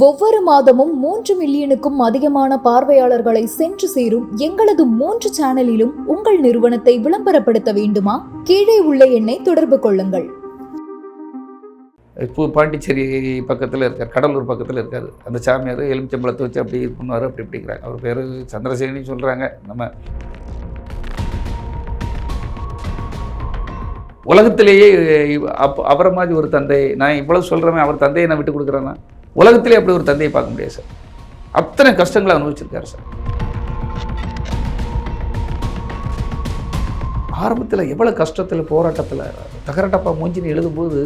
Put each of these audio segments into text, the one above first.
ஒவ்வொரு மாதமும் 3 மில்லியனுக்கும் அதிகமான பார்வையாளர்களை சென்று சேரும் எங்களது 3 சேனலிலும் உங்கள் நிறுவனத்தை விளம்பரப்படுத்த வேண்டுமா? கீழே உள்ள எண்ணை தொடர்பு கொள்ளுங்கள். இப்போ பாண்டிச்சேரி பக்கத்தில் இருக்கார், கடலூர் பக்கத்தில் இருக்கார். அந்த சாமியார் எலுமிச்சம்பழத்தை வச்சு அப்படி இது பண்ணுவார், அப்படி இப்படிங்கிறாங்க. அவர் பேர் சந்திரசேகரன் சொல்கிறாங்க. நம்ம உலகத்திலேயே அவரை மாதிரி ஒரு தந்தை, நான் இவ்வளவு சொல்கிறேன், அவர் தந்தையை நான் விட்டு கொடுக்குறேன்னா உலகத்திலே அப்படி ஒரு தந்தையை பார்க்க முடியாது சார். அத்தனை கஷ்டங்களை அனுபவிச்சிருக்காரு சார். ஆரம்பத்தில் எவ்வளோ கஷ்டத்தில் போராட்டத்தில் தகரட்டப்பா மூஞ்சின்னு எழுதும்போது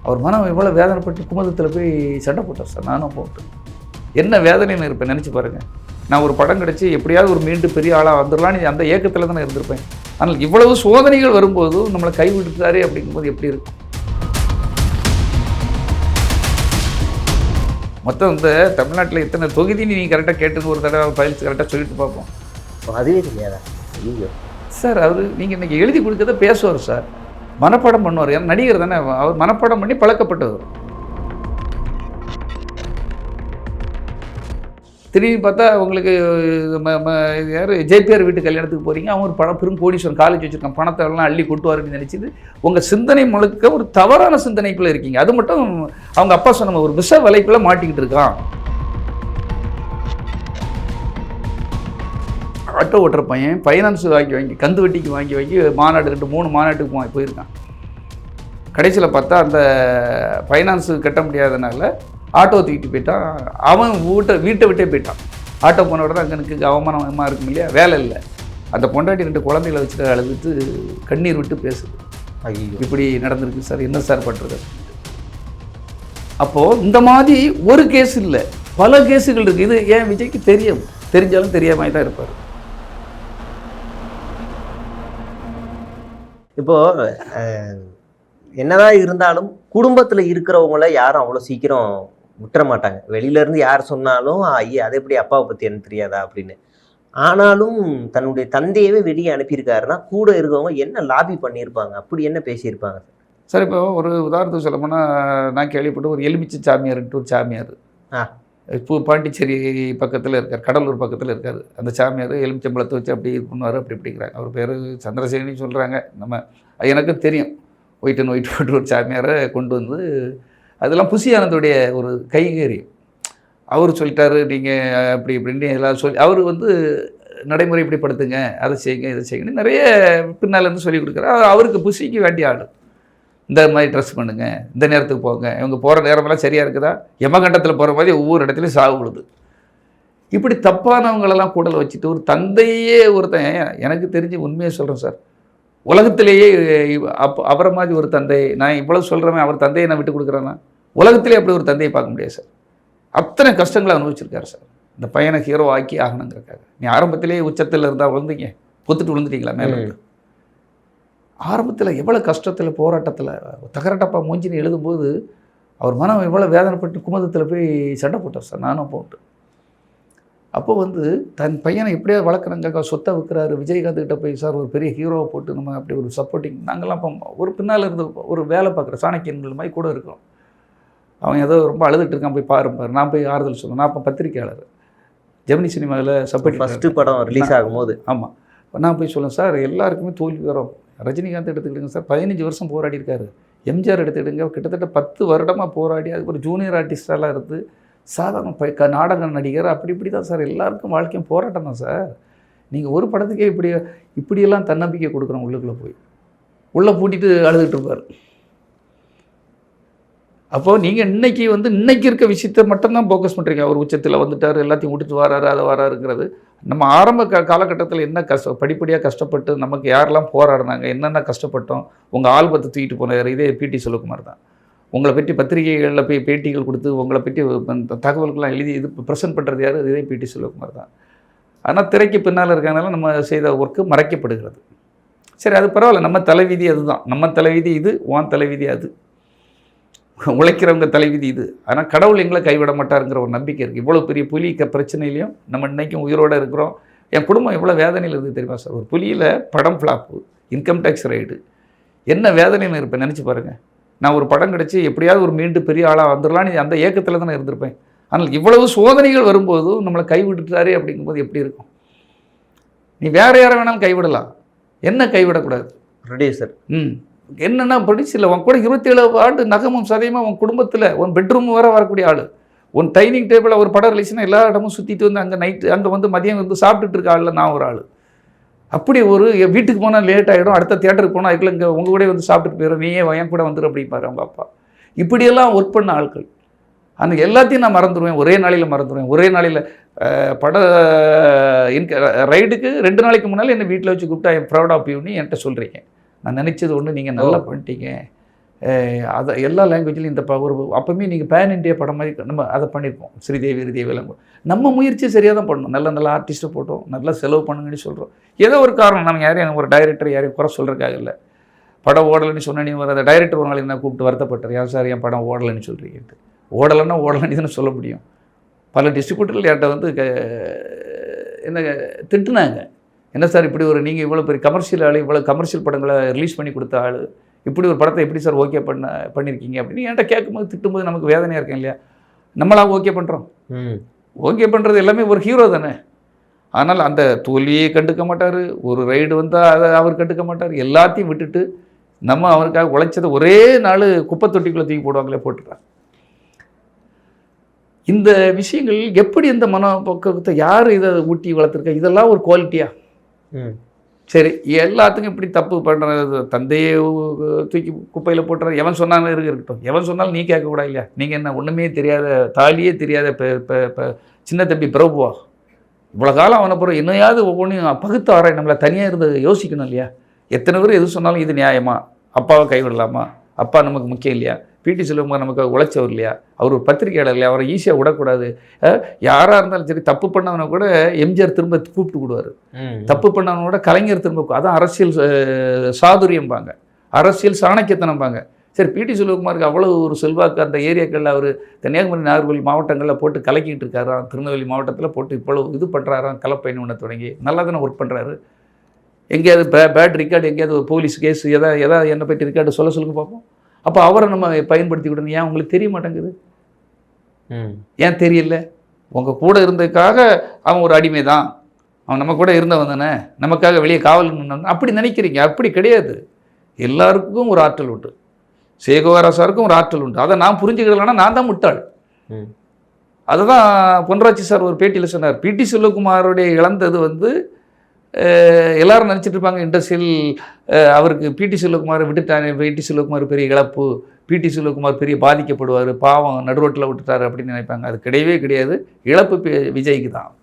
அவர் மனம் எவ்வளோ வேதனைப்பட்டு குமுதத்தில் போய் சண்டை போட்டார் சார். நானும் போட்டு என்ன வேதனைன்னு இருப்பேன் நினச்சி பாருங்கள். நான் ஒரு படம் கிடச்சி எப்படியாவது ஒரு மீண்டும் பெரிய ஆளாக வந்துடலான்னு அந்த ஏக்கத்தில் தானே இருந்திருப்பேன். ஆனால் இவ்வளவு சோதனைகள் வரும்போது நம்மளை கைவிட்டுட்டாரே அப்படிங்கும்போது எப்படி இருக்கும்? மொத்தம் இந்த தமிழ்நாட்டில் இத்தனை தொகுதின்னு நீங்கள் கரெக்டாக கேட்டுன்னு ஒரு தடவை ஃபைல்ஸ் கரெக்டாக சொல்லிட்டு பார்ப்போம். அதுவே தெரியாதா? ஐயோ சார், அவர் நீங்கள் இன்றைக்கி எழுதி கொடுக்கறத பேசுவார் சார், மனப்பாடம் பண்ணுவார். ஏன்னா நடிகர் தானே, அவர் மனப்பாடம் பண்ணி பழக்கப்பட்டவர். திரும்பி பார்த்தா உங்களுக்கு யார் ஜேபிஆர் வீட்டு கல்யாணத்துக்கு போகிறீங்க, அவன் ஒரு பெரும் கோடீஸ்வரன், காலேஜ் வச்சுருக்கான், பணத்தை எல்லாம் அள்ளி கொட்டுவாருன்னு நினச்சிது உங்கள் சிந்தனை முழுக்க ஒரு தவறான சிந்தனைக்குள்ளே இருக்கீங்க. அது மட்டும் அவங்க அப்பா சொன்ன ஒரு விஷ வலைக்குள்ளே மாட்டிக்கிட்டு இருக்கான். ஆட்டோ ஓட்டுற பையன் ஃபைனான்ஸ் வாங்கி கந்து வட்டிக்கு வாங்கி மாநாடு 2-3 மாநாட்டுக்கு போயிருக்கான். கடைசியில் பார்த்தா அந்த ஃபைனான்ஸு கட்ட முடியாதனால ஆட்டோ தூக்கிட்டு போயிட்டான். அவன் வீட்டை விட்டே போயிட்டான். ஆட்டோ போன உடனே அங்கனுக்கு அவமானமாக இருக்கும் இல்லையா, வேலை இல்லை. அந்த பொண்டாட்டி 2 குழந்தைகளை வச்சுட்டு அழுதுட்டு கண்ணீர் விட்டு பேசுது. ஐயோ இப்படி நடந்திருக்கு சார், என்ன சார் பண்ணுறது? அப்போது இந்த மாதிரி ஒரு கேஸ் இல்லை, பல கேஸுகள் இருக்குது. இது ஏன் விஜய்க்கு தெரிஞ்சாலும் தெரியாமல் தான் இருப்பார். இப்போது என்னதான் இருந்தாலும் குடும்பத்தில் இருக்கிறவங்கள யாரும் அவ்வளோ சீக்கிரம் விட்டுற மாட்டாங்க. வெளியிலேருந்து யார் சொன்னாலும் ஐயா அதை எப்படி அப்பாவை பற்றி எனக்கு தெரியாதா அப்படின்னு. ஆனாலும் தன்னுடைய தந்தையவே வெளியே அனுப்பியிருக்காருன்னா கூட இருக்கவங்க என்ன லாபி பண்ணியிருப்பாங்க, அப்படி என்ன பேசியிருப்பாங்க சார்? இப்போ ஒரு உதாரணத்துக்கு சொல்ல போனால், நான் கேள்விப்பட்ட ஒரு எலுமிச்சை சாமியார்ன்ட்டு ஒரு சாமியார் இப்போ பாண்டிச்சேரி பக்கத்தில் இருக்கார், கடலூர் பக்கத்தில் இருக்கார். அந்த சாமியார் எலுமிச்சம்பழத்தை வச்சு அப்படி இது பண்ணுவார், அப்படி இப்படிங்கிறாங்க. அவர் பேர் சந்திரசேகரன் சொல்கிறாங்க. நம்ம எனக்கும் தெரியும். ஒயிட் அண்ட் ஒயிட் போட்டு ஒரு சாமியாரை கொண்டு வந்து அதெல்லாம் புசி ஆனந்தோடைய ஒரு கைகேறி. அவர் சொல்லிட்டாரு, நீங்கள் அப்படி இப்படின்னு எல்லாம் சொல்லி அவர் நடைமுறை இப்படி படுத்துங்க, அதை செய்யுங்க, இதை செய்யுங்கன்னு நிறைய பின்னாலேருந்து சொல்லி கொடுக்குறாரு. அவருக்கு புசிக்கு வேண்டிய ஆள். இந்த மாதிரி ட்ரெஸ் பண்ணுங்க, இந்த நேரத்துக்கு போங்க, இவங்க போகிற நேரமெல்லாம் சரியாக இருக்குதா, யமகண்டத்தில் போகிற மாதிரி ஒவ்வொரு இடத்துலையும் சாவு விழுது. இப்படி தப்பானவங்களெல்லாம் கூடல வச்சுட்டு ஒரு தந்தையே ஒருத்தன், எனக்கு தெரிஞ்சு உண்மையை சொல்கிறேன் சார், உலகத்திலேயே அவரை மாதிரி ஒரு தந்தை, நான் இவ்வளவு சொல்கிறேன், அவர் தந்தையை நான் விட்டு கொடுக்குறேன்னா உலகத்திலே அப்படி ஒரு தந்தையை பார்க்க முடியாது சார். அத்தனை கஷ்டங்களை அனுபவிச்சிருக்காரு சார். இந்த பையனை ஹீரோ ஆக்கி ஆகணுங்கிறக்காக. நீ ஆரம்பத்திலேயே உச்சத்தில் இருந்தால் விழுந்தீங்க, பொத்துட்டு விழுந்துட்டீங்களா மேலே? ஆரம்பத்தில் எவ்வளோ கஷ்டத்தில் போராட்டத்தில் தகரட்டப்பா மூஞ்சின்னு எழுதும்போது அவர் மனம் எவ்வளோ வேதனைப்பட்டு குமுதத்தில் போய் சண்டை போட்டார் சார். நானும் போட்டு அப்போ தன் பையனை எப்படியாவது வளர்க்குறங்க சொத்தை விற்கிறாரு. விஜயகாந்த்கிட்ட போய் சார் ஒரு பெரிய ஹீரோவை போட்டு நம்ம அப்படி ஒரு சப்போர்ட்டிங், நாங்கள்லாம் இப்போ ஒரு பின்னால் இருந்து ஒரு வேலை பார்க்குற சாணக்கியன்கள் மாதிரி கூட இருக்கோம். அவன் ஏதோ ரொம்ப அழுதுட்டு இருக்கான், போய் பாருப்பார். நான் போய் ஆறுதல் சொல்லுவேன். நான் அப்போ பத்திரிக்கையாளர், ஜெமினி சினிமாவில் சப்போர்ட் ஃபஸ்ட்டு படம் ரிலீஸ் ஆகும்போது. ஆமாம், நான் போய் சொல்லுவேன், சார் எல்லாருக்குமே தோல்வி வரும். ரஜினிகாந்த் எடுத்துக்கிடுங்க சார், 15 வருஷம் போராடி இருக்காரு. எம்ஜிஆர் எடுத்துக்கிடுங்க, கிட்டத்தட்ட 10 வருடமாக போராடி அதுக்கு ஒரு ஜூனியர் ஆர்டிஸ்டெல்லாம் இருந்து சாதாரண நாடக நடிகர், அப்படி இப்படி தான் சார். எல்லாருக்கும் வாழ்க்கையும் போராட்டம் தான் சார். நீங்கள் ஒரு படத்துக்கே இப்படியெல்லாம் தன்னம்பிக்கை கொடுக்குறோம். உள்ளுக்குள்ளே போய் உள்ளே பூட்டிட்டு அழுதுகிட்டு இருப்பார். அப்போது நீங்கள் இன்னைக்கு இருக்க விஷயத்தை மட்டும்தான் ஃபோக்கஸ் பண்ணுறீங்க. அவர் உச்சத்தில் வந்துட்டார், எல்லாத்தையும் விட்டுட்டு வராரு, அதை வராருங்கிறது. நம்ம ஆரம்ப காலகட்டத்தில் என்ன படிப்படியாக கஷ்டப்பட்டு நமக்கு யாரெல்லாம் போராடினாங்க, என்னென்ன கஷ்டப்பட்டோம். உங்கள் ஆல்பத்தை தூக்கிட்டு போனார் இதே பிடி செல்வகுமார் தான். உங்களை பற்றி பத்திரிகைகளில் போய் பேட்டிகள் கொடுத்து உங்களை பற்றி தகவல்கள்லாம் எழுதி இது ப்ரெசென்ட் பண்ணுறது யார்? இதே பிடி செல்வகுமார் தான். ஆனால் திரைக்கு பின்னால் இருக்கனால நம்ம செய்த ஒர்க்கு மறைக்கப்படுகிறது. சரி, அது பரவாயில்ல. நம்ம தலைவிதி அதுதான். நம்ம தலைவிதி இது, உன் தலைவிதி அது, உழைக்கிறவங்க தலைவிதி இது. ஆனால் கடவுள் எங்களை கைவிட மாட்டாருங்கிற ஒரு நம்பிக்கை இருக்குது. இவ்வளோ பெரிய புலி பிரச்சனையிலையும் நம்ம இன்றைக்கும் உயிரோடு இருக்கிறோம். என் குடும்பம் எவ்வளோ வேதனையில் இருக்குது தெரியுமா சார்? ஒரு புலியில் படம் ஃப்ளாப்பு, இன்கம் டேக்ஸ் ரைடு, என்ன வேதனைன்னு இருப்பேன் நினச்சி பாருங்கள். நான் ஒரு படம் கிடச்சி எப்படியாவது ஒரு மீண்டும் பெரிய ஆளாக வந்துடலான்னு அந்த ஏக்கத்தில் தானே இருந்திருப்பேன். ஆனால் இவ்வளவு சோதனைகள் வரும்போது நம்மளை கைவிட்டுட்டாரே அப்படிங்கும்போது எப்படி இருக்கும்? நீ வேற யாரை வேணாலும் கைவிடலாம், என்ன கைவிடக்கூடாது? ப்ரொடியூசர். என்னன்னா ப்ரொடியூசர் உன் கூட 27 ஆண்டு நகமும் சதையுமா உன் குடும்பத்தில் உன் பெட்ரூம் வர வரக்கூடிய ஆள், உன் டைனிங் டேபிளில் ஒரு படம் ரிலீஸ்னா எல்லா இடமும் சுற்றிட்டு வந்து அங்கே நைட்டு அங்கே வந்து மதியம் வந்து சாப்பிட்டுட்டு இருக்க ஆளில் நான் ஒரு ஆள். அப்படி ஒரு வீட்டுக்கு போனால் லேட் ஆகிடும், அடுத்த தியேட்டருக்கு போனால் அதுக்குள்ள இங்கே உங்கள் கூட வந்து சாப்பிட்டுட்டு போயிடும், நீயே என் கூட வந்துடு அப்படிப்பாரு அவங்க அப்பா. இப்படியெல்லாம் ஒர்க் பண்ண ஆட்கள். அந்த எல்லாத்தையும் நான் மறந்துடுவேன், ஒரே நாளையில் மறந்துடுவேன். ஒரே நாளையில் பட ரைடுக்கு 2 நாளைக்கு முன்னால் என்னை வீட்டில் வச்சு கூப்பிட்டு ஐ எம் ப்ரௌட் ஆஃப் யூன்னு என்கிட்ட சொல்கிறீங்க. நான் நினச்சது ஒன்று, நீங்கள் நல்லா பண்ணிட்டீங்க. அதை எல்லா லாங்குவேஜ்லையும் இந்த ஒரு அப்போவுமே நீங்கள் பேன் இண்டியா படம் மாதிரி நம்ம அதை பண்ணியிருப்போம். ஸ்ரீதேவி எல்லாம் நம்ம முயற்சி சரியாக தான் பண்ணணும். நல்ல ஆர்டிஸ்ட்டை போட்டோம், நல்லா செலவு பண்ணுங்கன்னு சொல்கிறோம். ஏதோ ஒரு காரணம், நம்ம யாரையும் ஒரு டைரக்டர் யாரையும் குறை சொல்கிறதுக்காக இல்லை. படம் ஓடலைன்னு சொன்ன நீ அந்த டைரக்டர் ஒரு நாளைக்கு நான் கூப்பிட்டு வருத்தப்பட்டார், யார் சார் என் படம் ஓடலைன்னு சொல்கிறீங்க. ஓடலைன்னா ஓடலைன்னு தானே சொல்ல முடியும். பல டிஸ்ட்ரிபியூட்டர்கள் என்கிட்ட வந்து என்ன திட்டுனாங்க, என்ன சார் இப்படி ஒரு நீங்கள் இவ்வளோ பெரிய கமர்ஷியல் ஆள், இவ்வளோ கமர்ஷியல் படங்களை ரிலீஸ் பண்ணி கொடுத்த ஆள், இப்படி ஒரு படத்தை எப்படி சார் ஓகே பண்ணியிருக்கீங்க அப்படின்னு என்கிட்ட கேட்கும்போது திட்டும்போது நமக்கு வேதனையாக இருக்கேன் இல்லையா? நம்மளாக ஓகே பண்ணுறோம், ஓகே பண்ணுறது எல்லாமே ஒரு ஹீரோ தானே. ஆனால் அந்த தோல்வியை கண்டுக்க மாட்டார், ஒரு ரைடு வந்தால் அதை அவர் கண்டுக்க மாட்டார். எல்லாத்தையும் விட்டுட்டு நம்ம அவருக்காக உழைச்சதை ஒரே நாள் குப்பை தொட்டிக்குள்ளே தூக்கி போடுவாங்களே, போட்டுட்டாங்க. இந்த விஷயங்கள் எப்படி இந்த மனப்பக்குவத்தை யார் இதை ஊட்டி வளர்த்துருக்கா? இதெல்லாம் ஒரு குவாலிட்டியா? சரி, எல்லாத்துக்கும் இப்படி தப்பு பண்ணுறது, தந்தையை தூக்கி குப்பையில் போட்டுற எவன் சொன்னாலும் இருக்கட்டும், எவன் சொன்னாலும் நீ கேட்கக்கூடாது இல்லையா? நீங்கள் என்ன ஒன்றுமே தெரியாத, தாலியே தெரியாத சின்ன தம்பி பிரபுவா? இவ்வளோ காலம் அவனை பிறகு என்னையாவது ஒவ்வொன்றையும் பகுத்து ஆராய் நம்மளை தனியாக இருந்து யோசிக்கணும் இல்லையா? எத்தனை பேர் எது சொன்னாலும் இது நியாயமா? அப்பாவை கைவிடலாமா? அப்பா நமக்கு முக்கியம் இல்லையா? பிடி செல்வகுமார் நமக்கு உழைச்சவர் இல்லையா? அவர் ஒரு பத்திரிகையாளர் இல்லையா? அவரை ஈஸியாக விடக்கூடாது. யாராக இருந்தாலும் சரி, தப்பு பண்ணவனை கூட எம்ஜிஆர் திரும்ப கூப்பிட்டு விடுவார், தப்பு பண்ணவனை கூட கலைஞர் திரும்ப. அதான் அரசியல் சாதுரியம்பாங்க, அரசியல் சாணக்கியத்தனம்பாங்க. சரி, பிடி செல்வகுமாருக்கு அவ்வளோ ஒரு செல்வாக்கு அந்த ஏரியாக்களில் அவர் கன்னியாகுமரி நாகர்கோவில் மாவட்டங்களில் போட்டு கலக்கிட்டு இருக்காராம், திருநெல்வேலி மாவட்டத்தில் போட்டு இவ்வளோ இது பண்ணுறாராம், கலப்பயணம் ஒன்று தொடங்கி நல்லா தானே ஒர்க் பண்ணுறாரு. எங்கேயாவது பேட் ரெக்கார்டு, எங்கேயாவது ஒரு போலீஸ் கேஸ் எதாவது என்னை பற்றி ரெக்கார்டு சொல்லுங்க பார்ப்போம். அப்போ அவரை நம்ம பயன்படுத்தி விடணும். ஏன் உங்களுக்கு தெரிய மாட்டேங்குது? ஏன் தெரியல? உங்கள் கூட இருந்ததுக்காக அவன் ஒரு அடிமை தான், அவன் நம்ம கூட இருந்தவன் தானே, நமக்காக வெளியே காவல் நின்று அப்படி நினைக்கிறீங்க. அப்படி கிடையாது. எல்லாருக்கும் ஒரு ஆற்றல் உண்டு, சேகோவாரா சாருக்கும் ஒரு ஆற்றல் உண்டு. அதை நான் புரிஞ்சுக்கிறதுனா நான் தான் முட்டாள். அதை தான் பொன்ராட்சி சார் ஒரு பேட்டியில் சொன்னார். பிடி செல்வகுமாரோடைய இழந்தது வந்து எல்லாரும் நினச்சிட்டு இருப்பாங்க இண்டஸ்ட்ரியல் அவருக்கு பிடி செல்வகுமாரை விட்டுட்டாரு, பிடி செல்வகுமார் பெரிய இழப்பு, பிடி செல்வகுமார் பெரிய பாதிக்கப்படுவார், பாவம் நடுரோட்டில் விட்டுட்டாரு அப்படின்னு நினைப்பாங்க. அது கிடையவே கிடையாது. இழப்பு விஜய்க்கு தான்.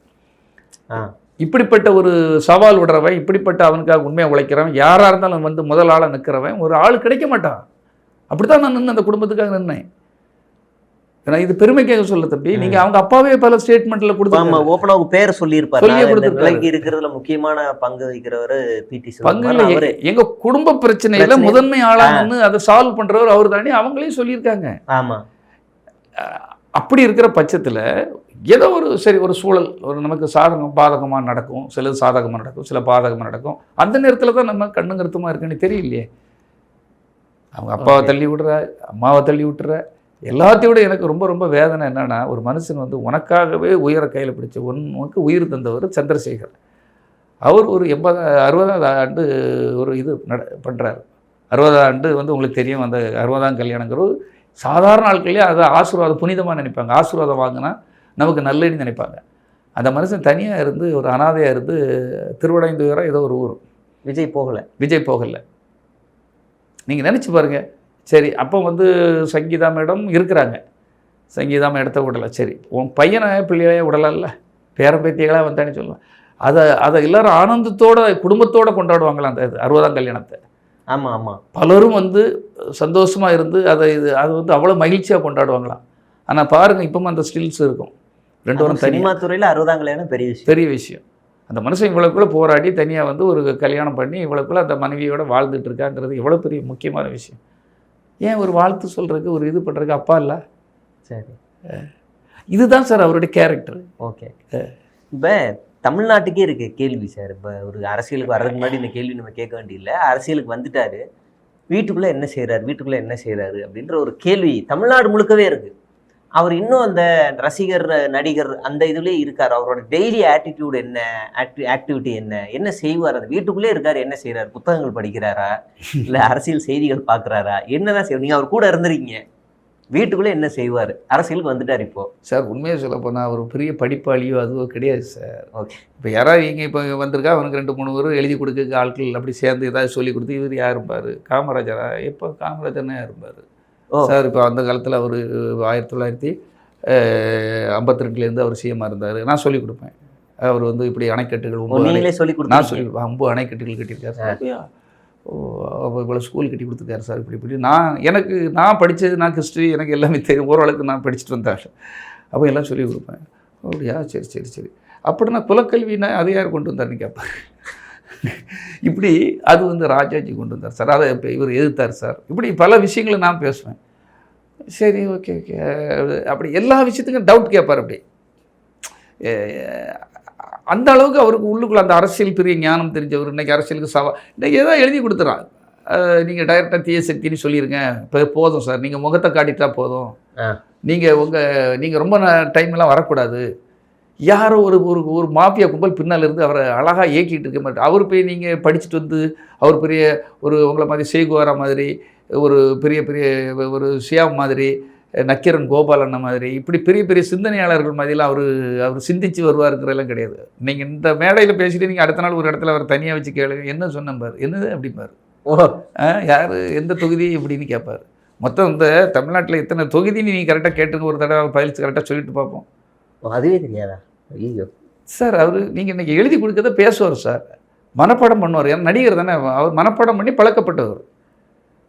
இப்படிப்பட்ட ஒரு சவால் விடுறவன், இப்படிப்பட்ட அவனுக்காக உண்மையாக உழைக்கிறவன், யாராக இருந்தாலும் வந்து முதல் ஆளாக நிற்கிறவன் ஒரு ஆள் கிடைக்க மாட்டான். அப்படி தான் நான் நின்று அந்த குடும்பத்துக்காக நின்னேன். ஏன்னா இது பெருமைக்காக சொல்ல தம்பி, நீங்க அவங்க அப்பாவே பல ஸ்டேட்மெண்ட்ல கொடுத்தாங்க, ஓப்பனா அவங்க பேரை சொல்லியிருப்பாரு, இருக்கிறதுல முக்கியமான பங்கு வகிக்கிறவர் பிடி செல்வகுமார். எங்க குடும்ப பிரச்சனையில முதன்மை ஆளான்னு அதை சால்வ் பண்றவர் அவர் தானே, அவங்களையும் சொல்லியிருக்காங்க. ஆமா, அப்படி இருக்கிற பட்சத்துல ஏதோ ஒரு சரி ஒரு சூழல் ஒரு நமக்கு பாதகமா நடக்கும், சிலது சாதகமா நடக்கும், சில பாதகமா நடக்கும். அந்த நேரத்துல தான் நம்ம கண்ணுங்கருத்துமா இருக்குன்னு தெரியலையே. அவங்க அப்பாவை தள்ளி விடுற, அம்மாவை தள்ளி விட்டுற, எல்லாத்தையும் விட எனக்கு ரொம்ப ரொம்ப வேதனை என்னென்னா, ஒரு மனுஷன் வந்து உனக்காகவே உயிரை கையில் பிடிச்ச உனக்கு உயிர் தந்தவர் சந்திரசேகர். அவர் ஒரு 60வது ஆண்டு ஒரு இது பண்ணுறாரு. 60வது ஆண்டு வந்து உங்களுக்கு தெரியும், அந்த 60ஆம் கல்யாணங்கிறது சாதாரண ஆட்களே அதை ஆசீர்வாதம் புனிதமாக நினைப்பாங்க. ஆசீர்வாதம் வாங்கினா நமக்கு நல்லதுன்னு நினைப்பாங்க. அந்த மனுஷன் தனியாக இருந்து ஒரு அனாதையாக இருந்து திருவடைந்தூராக ஏதோ ஒரு ஊர். விஜய் போகலை. நீங்கள் நினச்சி பாருங்கள். சரி, அப்போ வந்து சங்கீதா மேடம் இருக்கிறாங்க, சங்கீதா மேடத்தை விடலை. சரி, உன் பையனை பிள்ளையே விடலாம்ல, பேரம்பேத்தியங்களாக வந்தானே சொல்லலாம். அதை எல்லோரும் ஆனந்தத்தோட குடும்பத்தோடு கொண்டாடுவாங்களா அந்த 60ஆம் கல்யாணத்தை. ஆமாம் ஆமாம், பலரும் வந்து சந்தோஷமாக இருந்து அது வந்து அவ்வளோ மகிழ்ச்சியாக கொண்டாடுவாங்களாம். ஆனால் பாருங்கள், இப்பவும் அந்த ஸ்டில்ஸ் இருக்கும். 2 வாரம் சினிமா துறையில் 60ஆம் கல்யாணம் பெரிய விஷயம். அந்த மனுஷன் இவ்வளோக்குள்ளே போராடி தனியாக வந்து ஒரு கல்யாணம் பண்ணி இவ்வளோக்குள்ளே அந்த மனைவியோடு வாழ்ந்துட்டு இருக்காங்கிறது எவ்வளோ பெரிய முக்கியமான விஷயம். ஏன் ஒரு வாழ்த்து சொல்கிறதுக்கு ஒரு இது பண்ணுறதுக்கு அப்பா இல்லை? சரி, இதுதான் சார் அவருடைய கேரக்டர். ஓகே, இப்போ தமிழ்நாட்டுக்கே இருக்குது கேள்வி சார். இப்போ ஒரு அரசியலுக்கு வர்றதுக்கு முன்னாடி இந்த கேள்வி நம்ம கேட்க வேண்டியதில்லை. அரசியலுக்கு வந்துட்டாரு, வீட்டுக்குள்ளே என்ன செய்கிறாரு அப்படின்ற ஒரு கேள்வி தமிழ்நாடு முழுக்கவே இருக்குது. அவர் இன்னும் அந்த ரசிகர் நடிகர் அந்த இதுலயே இருக்காரு. அவரோட டெய்லி ஆட்டிடியூட் என்ன, ஆக்டிவிட்டி என்ன செய்வார்? அந்த வீட்டுக்குள்ளே இருக்காரு, என்ன செய்யறாரு? புத்தகங்கள் படிக்கிறாரா, இல்ல அரசியல் செய்திகள் பாக்குறாரா, என்னதான் செய்வார்? நீங்க அவர் கூட இருந்திருக்கீங்க, வீட்டுக்குள்ளே என்ன செய்வார்? அரசியலுக்கு வந்துட்டார் இப்போ. சார் உண்மையாக சொல்ல போனால் அவர் பெரிய படிப்பாளியோ அதுவோ கிடையாது சார். ஓகே. இப்போ யாராவது இங்கே இப்போ வந்திருக்கா, அவனுக்கு 2-3 பேர் எழுதி கொடுக்க ஆட்கள் அப்படி சேர்ந்து ஏதாவது சொல்லி கொடுத்து இவர் யார் இருப்பார்? காமராஜரா? எப்போ காமராஜர்னா யார் இருப்பார் சார்? இப்போ அந்த காலத்தில் அவர் 1952 அவர் சிஎம்மாக இருந்தார். நான் சொல்லிக் கொடுப்பேன். அவர் வந்து இப்படி அணைக்கட்டுகள் நீங்களே சொல்லி கொடுத்து நான் சொல்லி கொடுப்பேன். 9 அணைக்கட்டுகள் கட்டியிருக்காரு சார். அப்படியா? ஓ, இவ்வளோ ஸ்கூல் கட்டி கொடுத்துருக்காரு சார். இப்படி நான் படித்தது, நான் ஹிஸ்ட்ரி எனக்கு எல்லாமே தெரியும், ஓரளவுக்கு நான் படிச்சுட்டு வந்தேன். அப்போ எல்லாம் சொல்லிக் கொடுப்பேன். அப்படியா? சரி. அப்படின்னா குலக்கல்வினா அதை யார் கொண்டு வந்தார்னு கேட்பார். இப்படி அது வந்து ராஜாஜி கொண்டு வந்தார் சார், அதை இப்போ இவர் எதிர்த்தார் சார். இப்படி பல விஷயங்களை நான் பேசுவேன். சரி, ஓகே. அப்படி எல்லா விஷயத்துக்கும் டவுட் கேட்பார். அப்படி அந்த அளவுக்கு அவருக்கு உள்ளுக்குள்ள அந்த அரசியல் பெரிய ஞானம் தெரிஞ்சவர். இன்றைக்கி அரசியலுக்கு இன்றைக்கி ஏதோ எழுதி கொடுத்துறான். நீங்கள் டைரெக்டாக தீய சக்தின்னு சொல்லிடுங்க, இப்போ போதும் சார், நீங்கள் முகத்தை காட்டிட்டா போதும், நீங்கள் ரொம்ப டைம்லாம் வரக்கூடாது, யாரோ ஒரு மாஃபியா கும்பல் பின்னால் இருந்து அவரை அழகாக இயக்கிட்டு இருக்க மாட்டார். அவர் போய் நீங்கள் படிச்சுட்டு வந்து அவர் பெரிய உங்களை மாதிரி சேகுவாரா மாதிரி, ஒரு பெரிய ஒரு சியாம் மாதிரி, நக்கீரன் கோபாலண்ண மாதிரி, இப்படி பெரிய சிந்தனையாளர்கள் மாதிரிலாம் அவர் சிந்திச்சு வருவாருங்கிறதெல்லாம் கிடையாது. நீங்கள் இந்த மேடையில் பேசிட்டு நீங்கள் அடுத்த நாள் ஒரு இடத்துல அவர் தனியாக வச்சு கேளுங்க, என்ன சொன்னப்பார், என்னது அப்படிம்பார். யார், எந்த தொகுதி அப்படின்னு கேட்பார். மொத்தம் இந்த தமிழ்நாட்டில் எத்தனை தொகுதின்னு நீங்கள் கரெக்டாக கேட்டுங்க, ஒரு தடவை பதில் கரெக்டாக சொல்லிட்டு பார்ப்போம். அதுவே தெரியாதா? ஐயோ சார், அவர் நீங்கள் இன்றைக்கி எழுதி கொடுக்கறத பேசுவார் சார், மனப்பாடம் பண்ணுவார். ஏன்னா நடிகர் தானே, அவர் மனப்பாடம் பண்ணி பழக்கப்பட்டவர்.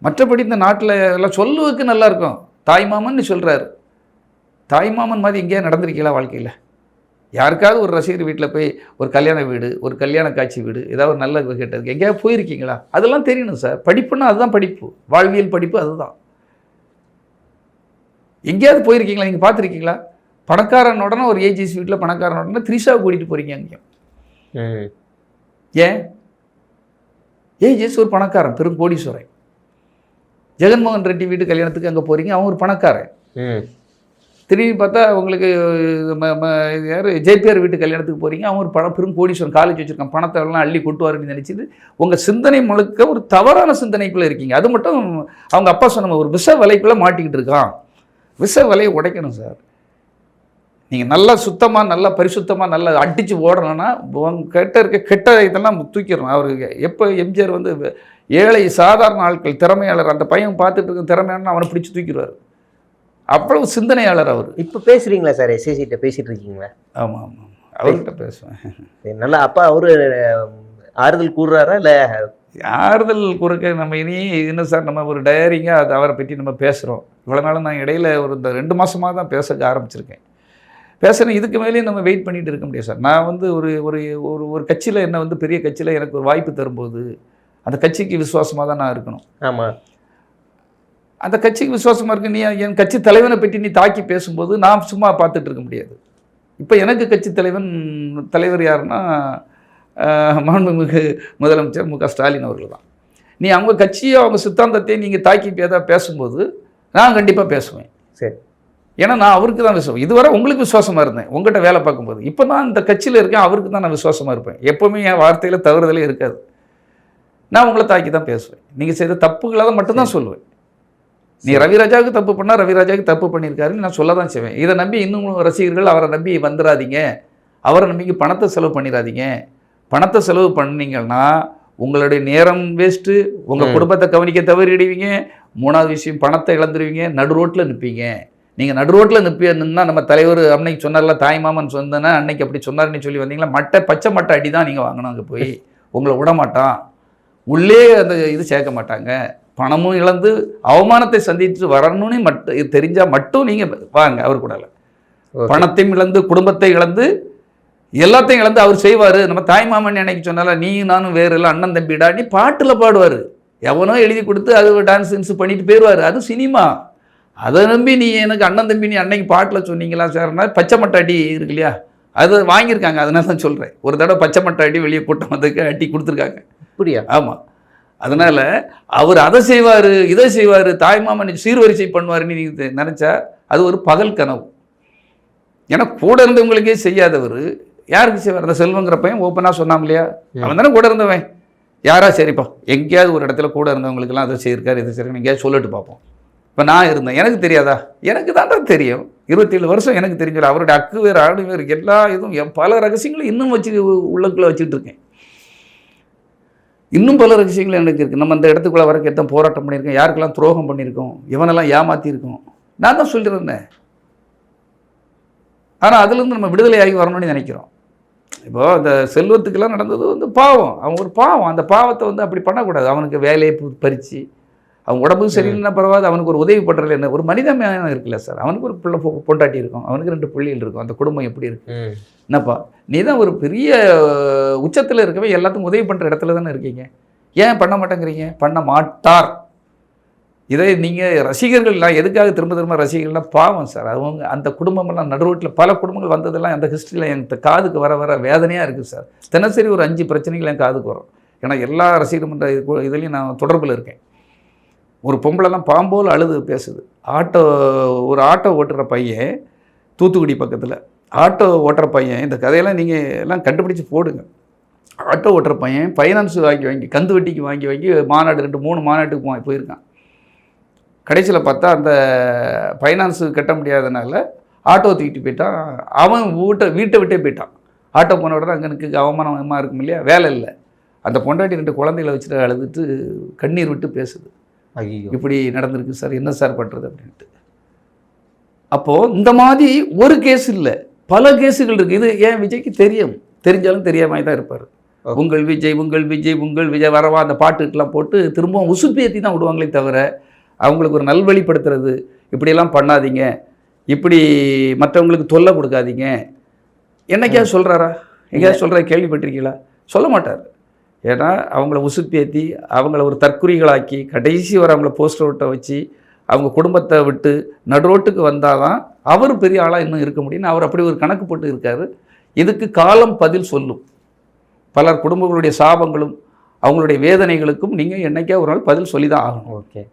மற்றபடி இந்த நாட்டில் எல்லாம் சொல்லுவதுக்கு நல்லாயிருக்கும். தாய்மாமன் சொல்கிறாரு, தாய்மாமன் மாதிரி எங்கேயா நடந்திருக்கீங்களா வாழ்க்கையில்? யாருக்காவது ஒரு ரசிகர் வீட்டில் போய் ஒரு கல்யாண வீடு, ஒரு கல்யாண காட்சி வீடு, ஏதாவது ஒரு நல்ல கேட்டதுக்கு எங்கேயாவது போயிருக்கீங்களா? அதெல்லாம் தெரியணும் சார். படிப்புன்னா அதுதான் படிப்பு, வாழ்வியல் படிப்பு அதுதான். எங்கேயாவது போயிருக்கீங்களா? நீங்கள் பார்த்துருக்கீங்களா? பணக்காரன் உடனே ஒரு ஏஜிசி வீட்டில் பணக்காரன் உடனே த்ரிஷாவை கூட்டிகிட்டு போகிறீங்க அங்கேயும். ஏன்? ஏஜிஎஸ் ஒரு பணக்காரன், பெரும் கோடீஸ்வரன். ஜெகன்மோகன் ரெட்டி வீட்டு கல்யாணத்துக்கு அங்கே போகிறீங்க, அவன் ஒரு பணக்காரன். திரும்பி பார்த்தா உங்களுக்கு யார் ஜேபிஆர் வீட்டு கல்யாணத்துக்கு போகிறீங்க, அவன் ஒரு பெரும் கோடீஸ்வரன், காலேஜ் வச்சுருக்கான், பணத்தை எல்லாம் அள்ளி கொட்டுவாருன்னு நினச்சிது உங்கள் சிந்தனை முழுக்க ஒரு தவறான சிந்தனைக்குள்ளே இருக்கீங்க. அது மட்டும் அவங்க அப்பா சொன்ன ஒரு விஷ வலைக்குள்ளே மாட்டிக்கிட்டு இருக்கான். விஷ வலையை உடைக்கணும் சார். நீங்கள் நல்லா சுத்தமாக, நல்லா பரிசுத்தமாக, நல்லா அடித்து ஓடணும்னா கெட்ட இதெல்லாம் தூக்கிடணும். அவருக்கு எப்போ எம்ஜிஆர் வந்து ஏழை சாதாரண ஆட்கள் திறமையாளர், அந்த பையன் பார்த்துட்டு இருக்க திறமையான அவனை பிடிச்சி தூக்கிடுவார். அவ்வளவு சிந்தனையாளர் அவர். இப்போ பேசுகிறீங்களா சார்? எஸ்ஐசிட்ட பேசிகிட்டு இருக்கீங்களா? ஆமாம், அவர்கிட்ட பேசுவேன். நல்லா அப்பா அவரு ஆறுதல் கூறுறாரா? இல்லை ஆறுதல் கூறுக்க நம்ம இனி என்ன சார், நம்ம ஒரு டயரிங்க அது அவரை பற்றி நம்ம பேசுகிறோம். இவ்வளோ நாளும் நான் இடையில இந்த 2 மாதமாக தான் பேச ஆரம்பிச்சிருக்கேன். பேசுகிறேன், இதுக்கு மேலேயும் நம்ம வெயிட் பண்ணிகிட்டு இருக்க முடியாது சார். நான் வந்து ஒரு கட்சியில் என்ன வந்து பெரிய கட்சியில் எனக்கு ஒரு வாய்ப்பு தரும்போது அந்த கட்சிக்கு விசுவாசமாக தான் நான் இருக்கணும். ஆமாம், அந்த கட்சிக்கு விசுவாசமாக இருக்கு. நீ என் கட்சி தலைவனை பற்றி நீ தாக்கி பேசும்போது நான் சும்மா பார்த்துட்டு இருக்க முடியாது. இப்போ எனக்கு கட்சி தலைவர் யாருன்னா மாண்புமிகு முதலமைச்சர் மு.க. ஸ்டாலின் அவர்கள் தான். நீ அவங்க கட்சியோ அவங்க சித்தாந்தத்தையும் நீங்கள் தாக்கி ஏதாவது பேசும்போது நான் கண்டிப்பாக பேசுவேன். சரி, ஏன்னா நான் அவருக்கு தான் விசுவாசம். இதுவரை உங்களுக்கு விசுவாசமாக இருந்தேன் உங்கள்கிட்ட வேலை பார்க்கும்போது. இப்போ நான் இந்த கட்சியில் இருக்கேன், அவருக்கு தான் நான் விசுவாசமாக இருப்பேன். எப்போவுமே என் வார்த்தையில் தவறுதலே இருக்காது. நான் உங்களை தாக்கி தான் பேசுவேன். நீங்கள் செய்த தப்புகளை தான் மட்டும்தான் சொல்லுவேன். நீ ரவிராஜாவுக்கு தப்பு பண்ணால் ரவிராஜாவுக்கு தப்பு பண்ணியிருக்காருன்னு நான் சொல்ல தான் செய்வேன். இதை நம்பி இன்னும் ரசிகர்கள் அவரை நம்பி வந்துடாதீங்க, அவரை நம்பிக்கை பணத்தை செலவு பண்ணிடாதீங்க. பணத்தை செலவு பண்ணிங்கன்னா உங்களுடைய நேரம் வேஸ்ட்டு, உங்கள் குடும்பத்தை கவனிக்க தவறிடுவீங்க. 3வது விஷயம், பணத்தை இழந்துருவீங்க, நடு ரோட்டில் நிற்பீங்க. நீங்கள் நடு ரோட்டில் நின்னா நம்ம தலைவர் அன்னைக்கு சொன்னார்ல, தாய்மாமன் சொன்னேன்னா அன்னைக்கு அப்படி சொன்னார்னு சொல்லி வந்தீங்களா, பச்சை மட்டை அடி தான் நீங்கள் வாங்கணும். அங்கே போய் உங்களை விட மாட்டான், உள்ளே அந்த இது சேர்க்க மாட்டாங்க. பணமும் இழந்து அவமானத்தை சந்தித்து வரணும்னு மட்டும் தெரிஞ்சால் மட்டும் நீங்கள் வாங்க அவர் கூட. பணத்தையும் இழந்து குடும்பத்தை இழந்து எல்லாத்தையும் இழந்து அவர் செய்வார். நம்ம தாய்மாமன் அன்னைக்கு சொன்னால, நீ நானும் வேறு எல்லாம் அண்ணன் தம்பிடா நீ பாட்டில் பாடுவார். எவனோ எழுதி கொடுத்து அது டான்ஸ் பண்ணிட்டு போயிடுவார். அது சினிமா. அதை நம்பி நீ எனக்கு அண்ணன் தம்பி நீ அன்னைக்கு பாட்டில் சொன்னீங்களா சார்னா, பச்சை மட்டை அடி இருக்கு இல்லையா, அது வாங்கியிருக்காங்க. அதனால தான் சொல்கிறேன். ஒரு தடவை பச்சை மட்டை அடி வெளியே கூட்டம் வந்ததுக்கு அடி கொடுத்துருக்காங்க. அப்படியா? ஆமாம். அதனால் அவர் அதை செய்வார் இதை செய்வார் தாய்மாமன் சீர்வரிசை பண்ணுவாருன்னு நீங்கள் நினச்சா அது ஒரு பகல் கனவு. ஏன்னா கூட இருந்தவங்களுக்கே செய்யாதவர் யாருக்கு செய்வார்? அந்த செல்வங்கிற பையன் ஓப்பனாக சொன்னாம் இல்லையா, அவன் தானே கூட இருந்தவன். யாரா சரிப்பா எங்கேயாவது ஒரு இடத்துல கூட இருந்தவங்களுக்கெல்லாம் அதை செய்யிருக்காரு இதை செய்யிருக்காரு எங்கேயாவது சொல்லிட்டு பார்ப்போம். இப்போ நான் இருந்தேன், எனக்கு தெரியாதா? எனக்கு தான் தெரியும். 27 வருஷம் எனக்கு தெரிஞ்சல. அவருடைய அக்கு வேறு ஆடு வேறு எல்லா இதுவும் பல ரகசியங்களும் இன்னும் வச்சு உள்ளக்குள்ளே வச்சுட்டு இருக்கேன். இன்னும் பல ரகசியங்கள் எனக்கு இருக்குது. நம்ம அந்த இடத்துக்குள்ளே வரக்கு எத்தனை போராட்டம் பண்ணியிருக்கோம், யாருக்கெல்லாம் துரோகம் பண்ணியிருக்கோம், இவனெல்லாம் ஏமாற்றிருக்கோம். நான் தான் சொல்லிடுறேன். ஆனால் அதுலேருந்து நம்ம விடுதலை ஆகி வரணும்னு நினைக்கிறோம். இப்போது அந்த செல்வத்துக்கெல்லாம் நடந்தது வந்து பாவம். அவன் ஒரு பாவம். அந்த பாவத்தை வந்து அப்படி பண்ணக்கூடாது. அவனுக்கு வேலையை பறித்து அவன் உடம்புக்கு சரியில்லைன்னா பரவாயில்ல, அவனுக்கு ஒரு உதவி பண்ணுறது என்ன, ஒரு மனிதமையான இருக்குல்ல சார். அவனுக்கு ஒரு பிள்ளை பொண்டாட்டி இருக்கும், அவனுக்கு 2 பிள்ளைகள் இருக்கும், அந்த குடும்பம் எப்படி இருக்கு? என்னப்பா நீ தான் ஒரு பெரிய உச்சத்தில் இருக்கவே எல்லாத்துக்கும் உதவி பண்ணுற இடத்துல தானே இருக்கீங்க, ஏன் பண்ண மாட்டேங்கிறீங்க? பண்ண மாட்டார். இதை நீங்கள் ரசிகர்கள், நான் எதுக்காக திரும்ப ரசிகர்கள்லாம் பாவம் சார். அவங்க அந்த குடும்பமெல்லாம் நடுரோட்டில் பல குடும்பங்கள் வந்ததெல்லாம் அந்த ஹிஸ்ட்ரியில் எனக்கு காதுக்கு வர வேதனையாக இருக்குது சார். தினசரி ஒரு 5 பிரச்சனைகள் என் காதுக்கு வரும். ஏன்னா எல்லா ரசிகர் மன்ற இதுலேயும் நான் தொடர்பில் இருக்கேன். ஒரு பொம்பளைலாம் பாம்போல் அழுது பேசுது. ஒரு ஆட்டோ ஓட்டுற பையன், தூத்துக்குடி பக்கத்தில் ஆட்டோ ஓட்டுற பையன், இந்த கதையெல்லாம் நீங்கள் எல்லாம் கண்டுபிடிச்சி போடுங்க. ஆட்டோ ஓட்டுற பையன் ஃபைனான்ஸ் வாங்கி கந்து வட்டிக்கு வாங்கி மாநாடு 2-3 மாநாட்டுக்கு போயிருக்கான். கடைசியில் பார்த்தா அந்த ஃபைனான்ஸு கட்ட முடியாதனால ஆட்டோ தூக்கிட்டு போயிட்டான். அவன் வீட்டை விட்டே போயிட்டான். ஆட்டோ போன உடனே அங்கே எனக்கு அவமானமாக இருக்கும் இல்லையா, வேலை இல்லை. அந்த பொண்டாட்டி 2 குழந்தைகளை வச்சுட்டு அழுதுட்டு கண்ணீர் விட்டு பேசுது. ஐயோ இப்படி நடந்திருக்கு சார், என்ன சார் பண்ணுறது அப்படின்ட்டு. அப்போது இந்த மாதிரி ஒரு கேஸ் இல்லை, பல கேஸுகள் இருக்குது. இது ஏன் விஜய்க்கு தெரிஞ்சாலும் தெரியாமல் தான் இருப்பார். உங்கள் விஜய் வரவா அந்த பாட்டுக்கெல்லாம் போட்டு திரும்பவும் உசுப்பேற்றி தான் விடுவாங்களே தவிர அவங்களுக்கு ஒரு நல்வழிப்படுத்துறது, இப்படியெல்லாம் பண்ணாதீங்க, இப்படி மற்றவங்களுக்கு தொல்லை கொடுக்காதீங்க, என்னைக்காவது சொல்கிறாரா? எங்கேயாவது சொல்கிற கேள்விப்பட்டிருக்கீங்களா? சொல்ல மாட்டார். ஏன்னா அவங்கள உசுப்பேற்றி அவங்கள ஒரு தற்குறிகளாக்கி கடைசி வர அவங்கள போஸ்டர் விட்ட வச்சு அவங்க குடும்பத்தை விட்டு நடுரோட்டுக்கு வந்தால் தான் அவர் பெரிய ஆளாக இன்னும் இருக்க முடியும்னு அவர் அப்படி ஒரு கணக்கு போட்டு இருக்கார். இதுக்கு காலம் பதில் சொல்லும். பலர் குடும்பங்களுடைய சாபங்களும் அவங்களுடைய வேதனைகளுக்கும் நீங்கள் என்னைக்கா ஒரு நாள் பதில் சொல்லி தான் ஆகணும். ஓகே.